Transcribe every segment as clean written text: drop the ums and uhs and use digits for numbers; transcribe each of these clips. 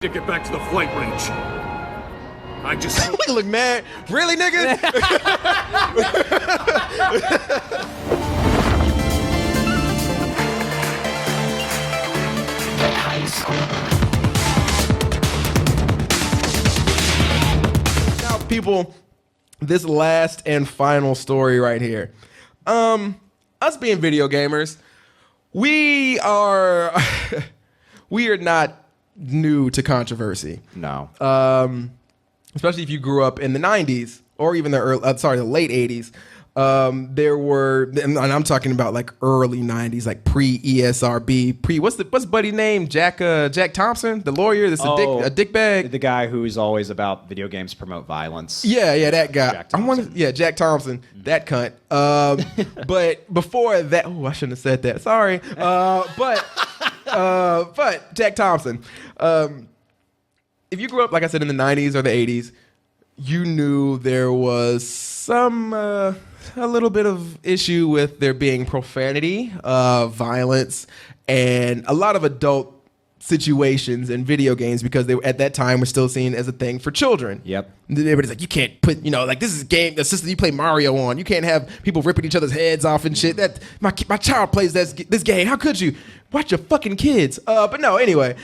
to get back to the flight range. I just We look mad. Really, nigga? Now, people, this last and final story right here. Us being video gamers, we are we are not new to controversy. No. Especially if you grew up in the 90s or even the late 80s. There were, and I'm talking about like early 90s, like pre-ESRB, what's buddy's name? Jack Thompson, the lawyer that's a dick bag. The guy who's always about video games promote violence. Yeah, that guy. Jack Thompson. Jack Thompson, that cunt. But before that, I shouldn't have said that. Sorry. But Jack Thompson, if you grew up, like I said, in the 90s or the 80s, you knew there was a little bit of issue with there being profanity, violence, and a lot of adult situations in video games because they at that time were still seen as a thing for children. Yep. Everybody's like, you can't put, like this is a game, the system you play Mario on. You can't have people ripping each other's heads off and shit. That my child plays this game. How could you? Watch your fucking kids. But no, anyway.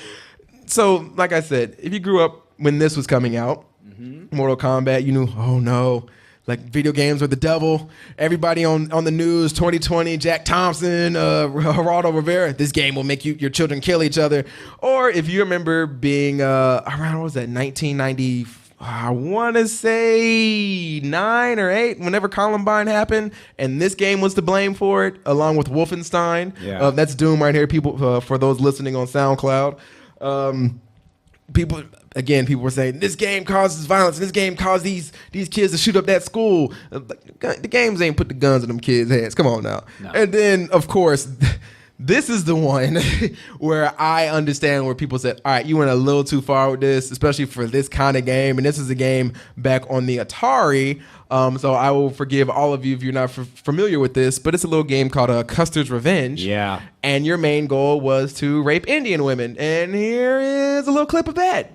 So, like I said, if you grew up when this was coming out, Mortal Kombat, you knew, oh no, like video games were the devil. Everybody on the news, 2020, Jack Thompson, Geraldo Rivera, this game will make your children kill each other. Or if you remember being around, what was that, 1990, I want to say 9 or 8, whenever Columbine happened, and this game was to blame for it, along with Wolfenstein. Yeah. That's Doom right here, people. For those listening on SoundCloud. People were saying this game causes violence. This game caused these kids to shoot up that school. The games ain't put the guns in them kids' heads. Come on now. No. And then, of course, this is the one where I understand where people said, all right, you went a little too far with this, especially for this kind of game. And this is a game back on the Atari. So I will forgive all of you if you're not familiar with this, but it's a little game called Custer's Revenge. Yeah. And your main goal was to rape Indian women. And here is a little clip of that.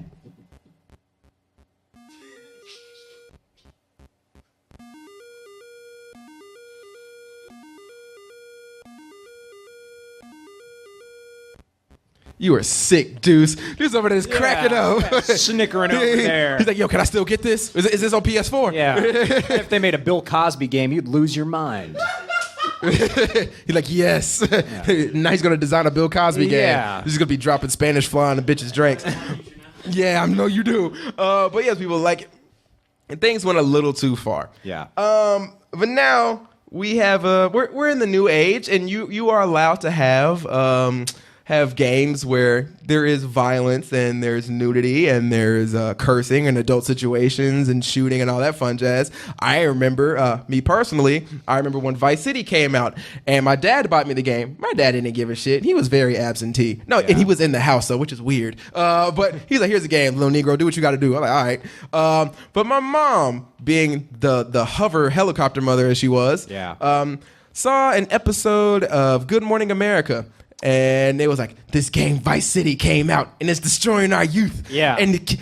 You are sick, Deuce. Deuce over there is cracking up. Snickering over there. He's like, yo, can I still get this? Is this on PS4? Yeah. If they made a Bill Cosby game, you'd lose your mind. He's like, yes. Yeah. Now he's going to design a Bill Cosby game. Yeah. He's going to be dropping Spanish fly on the bitches' drinks. Yeah, I know you do. But yes, people like it. And things went a little too far. Yeah. But now we have, we're in the new age, and you are allowed to have games where there is violence and there's nudity and there's cursing and adult situations and shooting and all that fun jazz. I remember, me personally, when Vice City came out and my dad bought me the game. My dad didn't give a shit. He was very absentee. No, and he was in the house, though, which is weird. But he's like, here's a game, little Negro, do what you got to do. I'm like, all right. But my mom, being the hover helicopter mother as she was, saw an episode of Good Morning America. And they was like, this game Vice City came out and it's destroying our youth. Yeah. And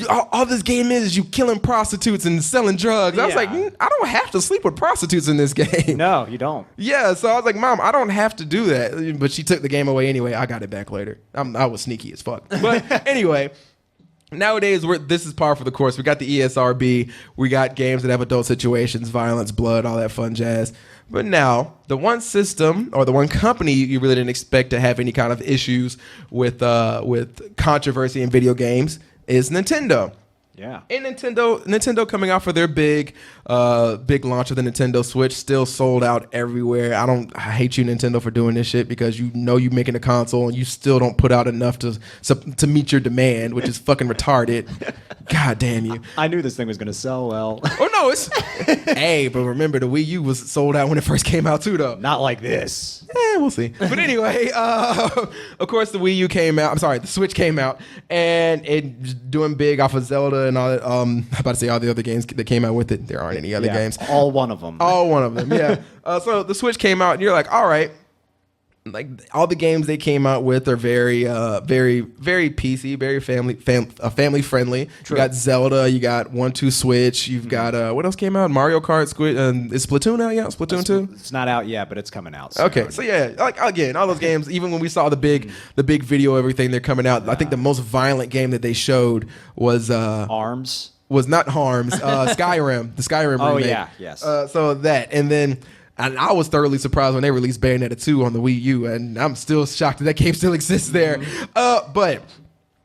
all this game is you killing prostitutes and selling drugs. I was like, I don't have to sleep with prostitutes in this game. No, you don't. Yeah, so I was like, Mom, I don't have to do that. But she took the game away anyway. I got it back later. I was sneaky as fuck. But anyway, nowadays this is par for the course. We got the ESRB. We got games that have adult situations, violence, blood, all that fun jazz. But now, the one system or the one company you really didn't expect to have any kind of issues with controversy in video games is Nintendo. Yeah. And Nintendo coming out for their big launch of the Nintendo Switch, still sold out everywhere. I hate you, Nintendo, for doing this shit because you know you're making a console and you still don't put out enough to meet your demand, which is fucking retarded. God damn you. I knew this thing was going to sell well. Oh, no, hey, but remember, the Wii U was sold out when it first came out, too, though. Not like this. We'll see. But anyway, of course, the Wii U came out. I'm sorry, the Switch came out, and it's doing big off of Zelda and all that. I'm about to say all the other games that came out with it. There aren't any other games. All one of them. All one of them, yeah. So the Switch came out, and you're like, all right, like all the games they came out with are very PC, very family friendly. True. You got Zelda, you got 1-2 Switch, you've got what else came out? Mario Kart, is Splatoon out yet? Splatoon 2? It's not out yet, but it's coming out soon. Okay, so yeah, like again, all those games. Even when we saw the big video, everything they're coming out. I think the most violent game that they showed was ARMS. Was not Harms, Skyrim, the Skyrim Oh remake. yeah, yes. So that, and then. And I was thoroughly surprised when they released Bayonetta 2 on the Wii U, and I'm still shocked that game still exists there. But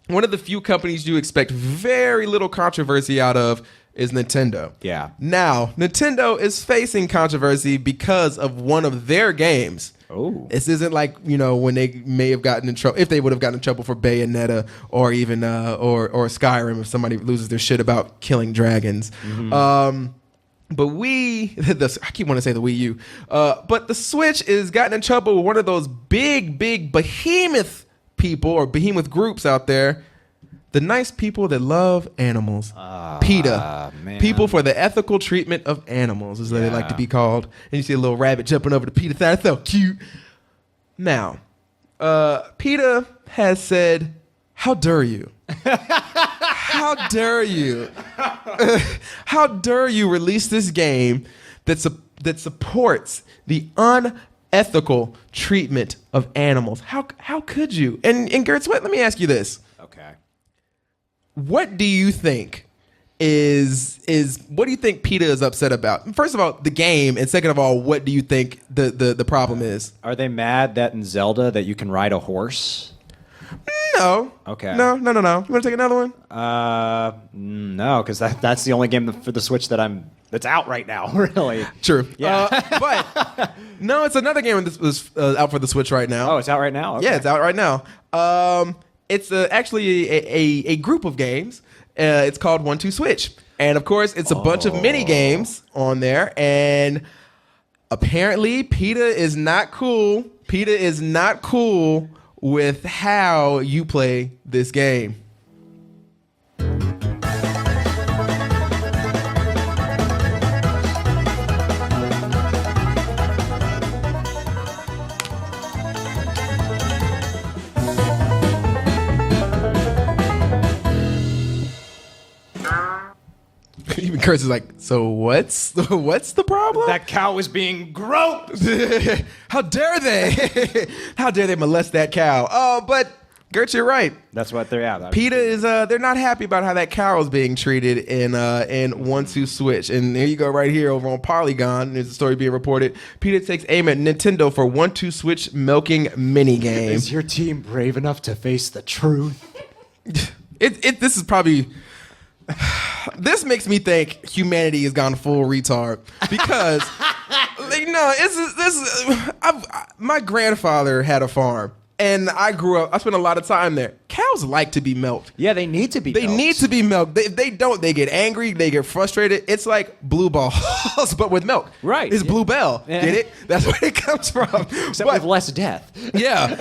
one of the few companies you expect very little controversy out of is Nintendo. Yeah. Now, Nintendo is facing controversy because of one of their games. Oh. This isn't like, when they may have gotten in trouble, if they would have gotten in trouble for Bayonetta or even or Skyrim if somebody loses their shit about killing dragons. But I keep wanting to say the Wii U, but the Switch is gotten in trouble with one of those big behemoth people or behemoth groups out there. The nice people that love animals. PETA. Man. People for the ethical treatment of animals is what they like to be called. And you see a little rabbit jumping over the PETA thing. That's so cute. Now, PETA has said, how dare you? How dare you? How dare you release this game that supports the unethical treatment of animals? How could you? And Gertz, let me ask you this. Okay. What do you think what do you think PETA is upset about? First of all, the game, and second of all, what do you think the problem is? Are they mad that in Zelda that you can ride a horse? No. Okay. No. You want to take another one? No, because that's the only game for the Switch that's out right now. Really. True. Yeah. But no, it's another game that's out for the Switch right now. Oh, it's out right now. Okay. Yeah, it's out right now. It's actually a group of games. It's called 1-2 Switch, and of course, it's a bunch of mini games on there. And apparently, PETA is not cool. PETA is not cool with how you play this game. Even Kurtz is like, so what's the problem? That cow is being groped. How dare they? How dare they molest that cow? Oh, but Gertz, you're right. That's what they're at. PETA is they're not happy about how that cow is being treated in 1-2 Switch. And there you go right here over on Polygon. There's a story being reported. PETA takes aim at Nintendo for 1-2 Switch milking minigame. Is your team brave enough to face the truth? This is probably. This makes me think humanity has gone full retard because, my grandfather had a farm and I grew up. I spent a lot of time there. Cows like to be milked. Yeah, they need to be. They need to be milked. If they don't, they get angry. They get frustrated. It's like blue balls, but with milk. Right. It's Bluebell. Yeah. Get it? That's where it comes from. Except with less death. Yeah.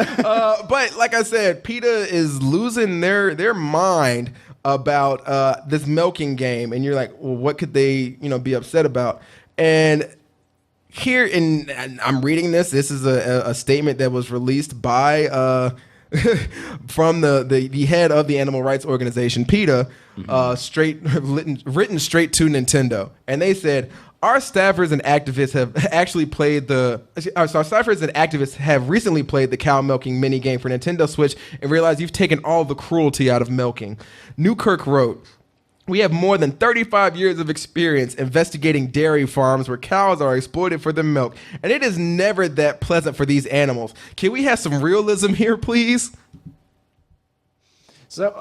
But like I said, PETA is losing their mind about this milking game, and you're like, well, what could they be upset about? And here and I'm reading this is a statement that was released by from the head of the animal rights organization PETA, written straight to Nintendo, and they said, our staffers and activists have recently played the cow milking mini game for Nintendo Switch and realized you've taken all the cruelty out of milking. Newkirk wrote, we have more than 35 years of experience investigating dairy farms where cows are exploited for their milk, and it is never that pleasant for these animals. Can we have some realism here, please? So,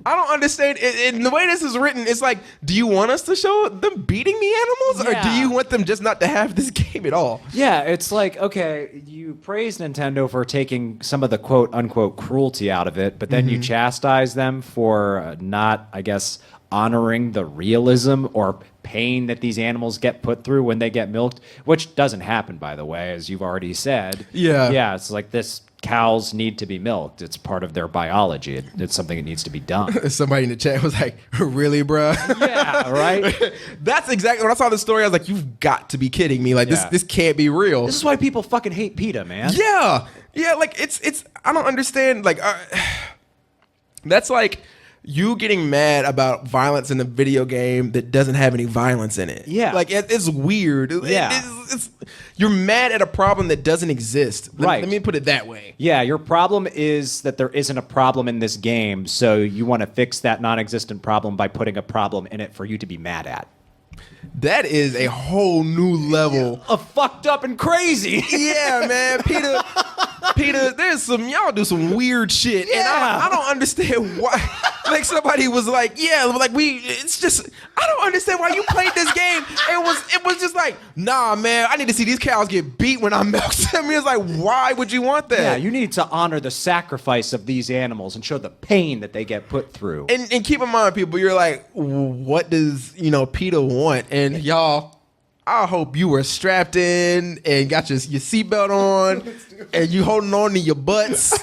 I don't understand. In the way this is written, it's like, do you want us to show them beating the animals? Yeah. Or do you want them just not to have this game at all? yeah, it's like, okay, you praise Nintendo for taking some of the quote unquote cruelty out of it, but then you chastise them for not, I guess, honoring the realism or pain that these animals get put through when they get milked, which doesn't happen, by the way, as you've already said. Yeah. Yeah, it's like this cows need to be milked. It's part of their biology. It's something that needs to be done. Somebody in the chat was like, really, bruh? Yeah, right? That's exactly when I saw the story. I was like, you've got to be kidding me. Like, this can't be real. This is why people fucking hate PETA, man. Yeah. Yeah, like, it's I don't understand. Like, that's like you getting mad about violence in a video game that doesn't have any violence in it. Yeah. Like, it's weird. Yeah. You're mad at a problem that doesn't exist. Right. Let me put it that way. Yeah, your problem is that there isn't a problem in this game, so you want to fix that non-existent problem by putting a problem in it for you to be mad at. That is a whole new level. Of fucked up and crazy. Yeah, man. PETA, there's some, y'all do some weird shit. And I don't understand why. Like, somebody was like, it's just, I don't understand why you played this game. It was just like, nah, man, I need to see these cows get beat when I milk them. It's like, why would you want that? Yeah, you need to honor the sacrifice of these animals and show the pain that they get put through. And keep in mind, people, you're like, what does, PETA want? And y'all, I hope you were strapped in and got your seatbelt on and you holding on to your butts.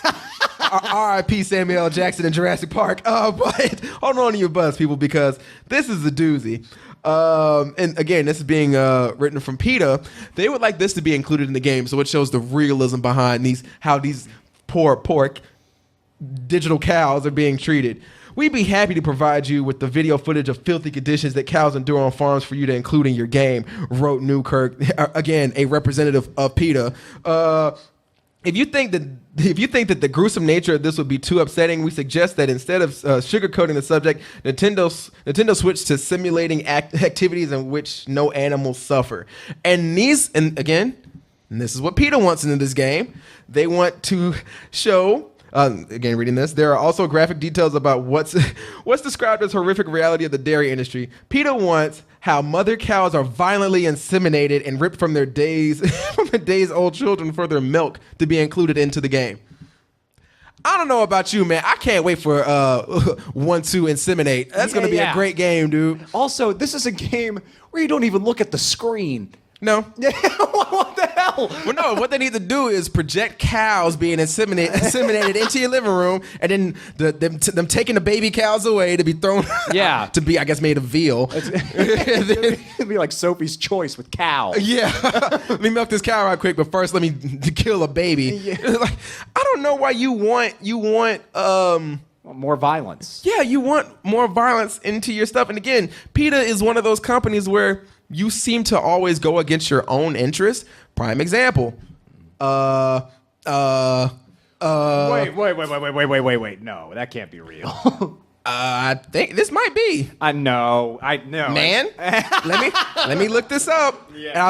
R.I.P. Samuel L. Jackson in Jurassic Park. But hold on to your butts, people, because this is a doozy. And again, this is being written from PETA. They would like this to be included in the game, so it shows the realism behind how these poor pork digital cows are being treated. We'd be happy to provide you with the video footage of filthy conditions that cows endure on farms for you to include in your game, wrote Newkirk, again, a representative of PETA. If you think that the gruesome nature of this would be too upsetting, we suggest that instead of sugarcoating the subject, Nintendo switched to simulating activities in which no animals suffer. And again, this is what PETA wants in this game. They want to show. Again, reading this, there are also graphic details about what's described as horrific reality of the dairy industry. PETA wants how mother cows are violently inseminated and ripped from their days-old children for their milk to be included into the game. I don't know about you, man. I can't wait for 1-2 Inseminate. That's going to be a great game, dude. Also, this is a game where you don't even look at the screen. No. What the hell? Well, no, what they need to do is project cows being inseminated into your living room, and then them taking the baby cows away to be thrown to be, I guess, made of veal. It'd be like Sophie's Choice with cows. Yeah. Let me milk this cow right quick, but first let me kill a baby. Yeah. Like, I don't know why you want more violence. Yeah, you want more violence into your stuff. And again, PETA is one of those companies where you seem to always go against your own interests. Prime example. Wait. No, that can't be real. I think this might be. I know. Man, let me look this up. Yeah. And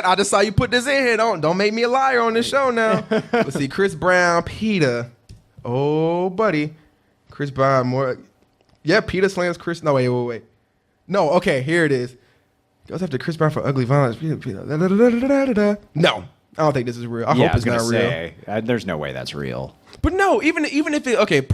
I just saw you put this in here. Don't make me a liar on this show now. Let's see. Chris Brown, PETA. Oh, buddy. Chris Brown, more. Yeah, PETA slams Chris. No, wait. No, okay, here it is. Goes after Chris Brown for ugly violence. No, I don't think this is real. I hope it's not real. There's no way that's real. But no, even if it,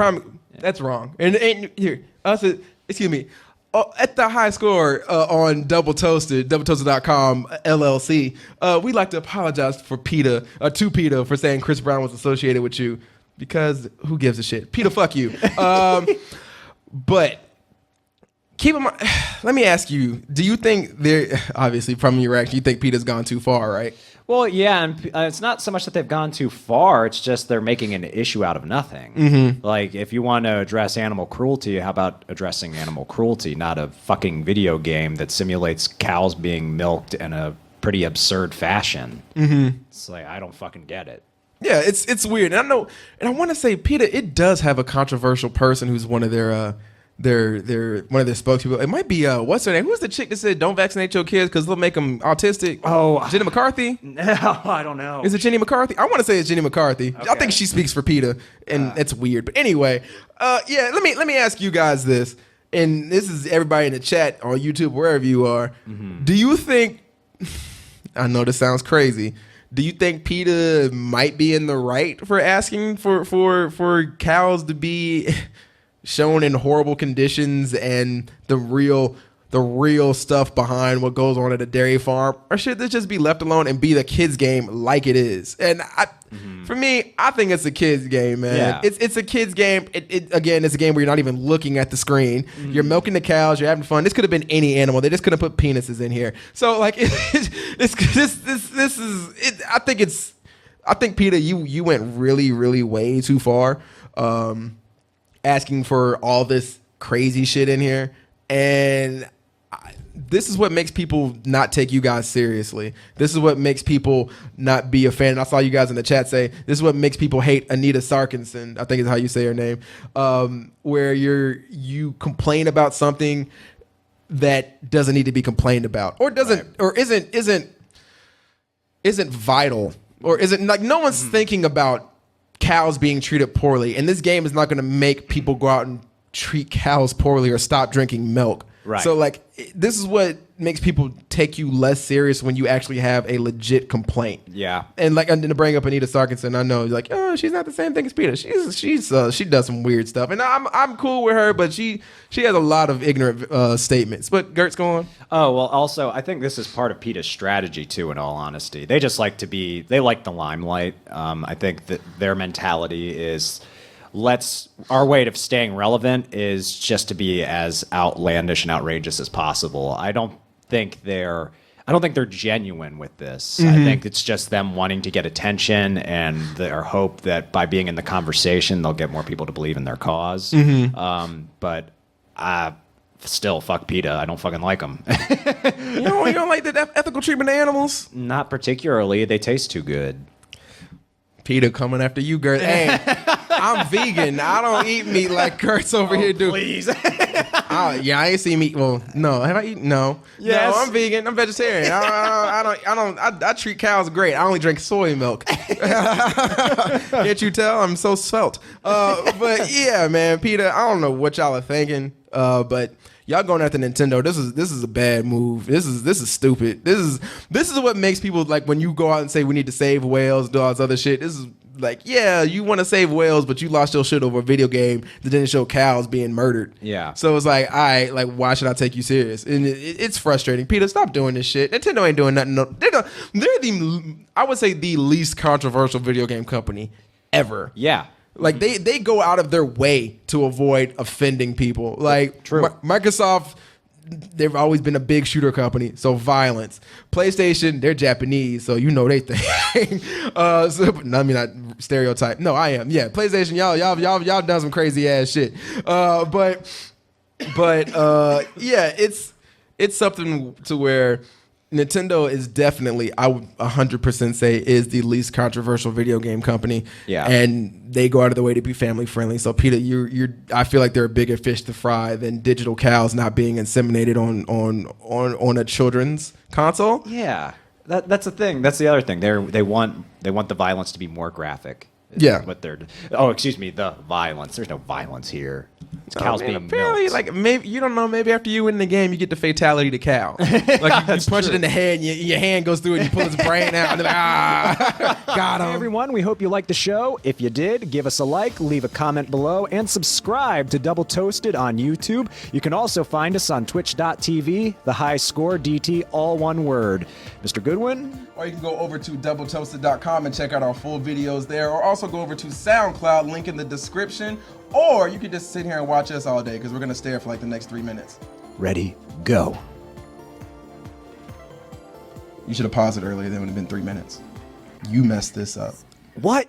that's wrong. And here, excuse me. At the high score on doubletoasted.com LLC, we'd like to apologize to PETA for saying Chris Brown was associated with you, because who gives a shit? PETA, fuck you. But keep in mind, let me ask you, do you think obviously from your reaction, you think PETA's gone too far, right? Well, yeah, and it's not so much that they've gone too far, it's just they're making an issue out of nothing. Mm-hmm. Like, if you want to address animal cruelty, how about addressing animal cruelty, not a fucking video game that simulates cows being milked in a pretty absurd fashion? Mm-hmm. It's like, I don't fucking get it. Yeah, it's weird. And I know, and I want to say PETA, it does have a controversial person who's one of their one of their spokespeople. It might be what's her name? Who's the chick that said don't vaccinate your kids because they'll make them autistic? Oh, Jenny McCarthy? No, I don't know. Is it Jenny McCarthy? I want to say it's Jenny McCarthy. Okay. I think she speaks for PETA, and it's weird. But anyway, yeah. Let me ask you guys this, and this is everybody in the chat on YouTube, wherever you are. Mm-hmm. Do you think? I know this sounds crazy. Do you think PETA might be in the right for asking for cows to be shown in horrible conditions and the real the real stuff behind what goes on at a dairy farm, or should this just be left alone and be the kids game like it is? And for me, I think it's a kids game, man. Yeah. It's a kids game. Again, it's a game where you're not even looking at the screen. You're milking the cows. You're having fun. This could have been any animal. They just could have put penises in here. So like, this is it. I think PETA, you went really, really way too far, asking for all this crazy shit in here, and this is what makes people not take you guys seriously. This is what makes people not be a fan. And I saw you guys in the chat say this is what makes people hate Anita Sarkeesian, I think is how you say her name, where you complain about something that doesn't need to be complained about, or doesn't, or isn't vital, or isn't like no one's thinking about cows being treated poorly. And this game is not going to make people go out and treat cows poorly or stop drinking milk. Right. So like this is what makes people take you less serious when you actually have a legit complaint. Yeah. And like, and to bring up Anita Sarkeesian, I know like, oh, she's not the same thing as PETA. She does some weird stuff, and I'm cool with her, but she has a lot of ignorant statements. But Gert's going. Oh, well, also, I think this is part of PETA's strategy, too, in all honesty. They just like they like the limelight. I think that their mentality is, our way of staying relevant is just to be as outlandish and outrageous as possible. I don't think they're genuine with this. I think it's just them wanting to get attention and their hope that by being in the conversation, they'll get more people to believe in their cause. But still, fuck PETA. I don't fucking like them. You don't like the ethical treatment of animals? Not particularly. They taste too good. PETA coming after you, Gert. Hey, I'm vegan. I don't eat meat like Gert's over here do. Please. I ain't seen meat. Well, no. Have I eaten? No. Yes. No, I'm vegan. I'm vegetarian. I treat cows great. I only drink soy milk. Can't you tell? I'm so svelte. But yeah, man, PETA, I don't know what y'all are thinking. But y'all going after Nintendo. This is a bad move. This is stupid. This is what makes people like when you go out and say we need to save whales, do all this other shit. This is like, yeah, you want to save whales, but you lost your shit over a video game that didn't show cows being murdered. Yeah. So it's like, all right, like, why should I take you serious? And it's frustrating. PETA, stop doing this shit. Nintendo ain't doing nothing. No, they're I would say the least controversial video game company ever. Yeah. Like they go out of their way to avoid offending people. Like True. Microsoft, they've always been a big shooter company, so violence. PlayStation, they're Japanese, so you know they think. I mean, not stereotype. No, I am. Yeah, PlayStation, y'all done some crazy ass shit. But yeah, it's something to where Nintendo is definitely, I would 100% say, is the least controversial video game company. Yeah. And they go out of the way to be family friendly. So PETA, I feel like they're a bigger fish to fry than digital cows not being inseminated on a children's console. Yeah. That's the thing. That's the other thing. They want the violence to be more graphic. Yeah. The violence. There's no violence here. It's cows being apparently, milked. like, maybe you don't know. Maybe after you win the game, you get the fatality to cow. Like you punch it in the head, and your hand goes through it, and you pull its brain out, and they're like, got him. Hey everyone, we hope you liked the show. If you did, give us a like, leave a comment below, and subscribe to Double Toasted on YouTube. You can also find us on twitch.tv, the high score DT, all one word. Mr. Goodwin? Or you can go over to doubletoasted.com and check out our full videos there, or also go over to SoundCloud, link in the description, or you can just sit here and watch us all day because we're going to stare for like the next 3 minutes. Ready, go. You should have paused it earlier, then it would have been 3 minutes. You messed this up. What?